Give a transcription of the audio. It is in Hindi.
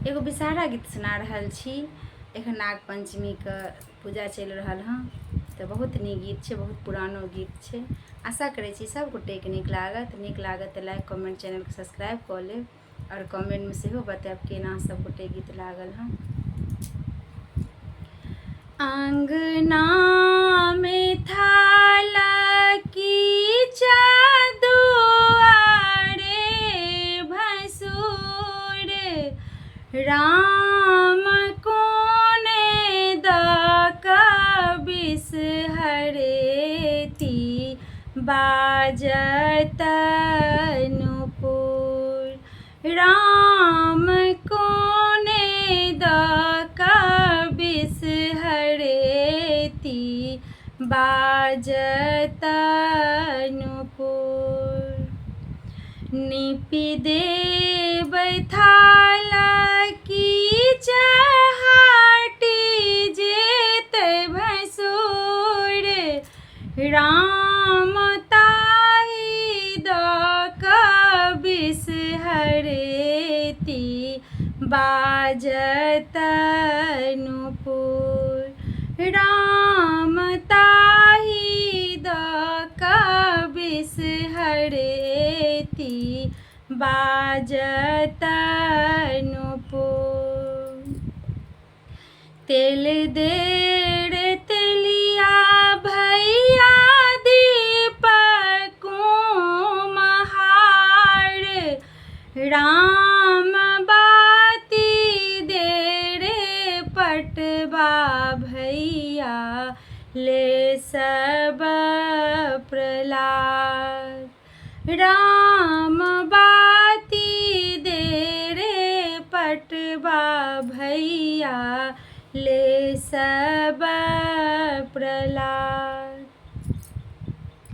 एगो विषहारा गीत सुना रहल छी। एखन नाग पंचमी के पूजा चलि रहल हँ, तो बहुत नीक गीत छै, बहुत पुरानो गीत छै। आशा करै छी सब गोटेके नीक लागत तऽ लाइक कमेंट चैनल के सब्सक्राइब कऽ लेब और कमेंट में सेहो बतायब केना सब गोटे गीत लागल हँ। अंगना में थाल की दुआरे भसुर राम कोने दक बिसहरेती बाजत नुपुर। राम कोने दक बिसहरेती बाजत नुपुर। निपि देब थाल की चहाटी जेत भसुर राम ताहि दक बिसहरेती बाजत नुपुर। राम ताहि दक बिसहरेती बाजत नुपुर। तेल देर तेलिया भैया दीप कुम्हार राम बाती देरे पटवा भैया ले सब प्रहलाद। राम बाती देरे पटवा भैया ले सब प्रहलाद।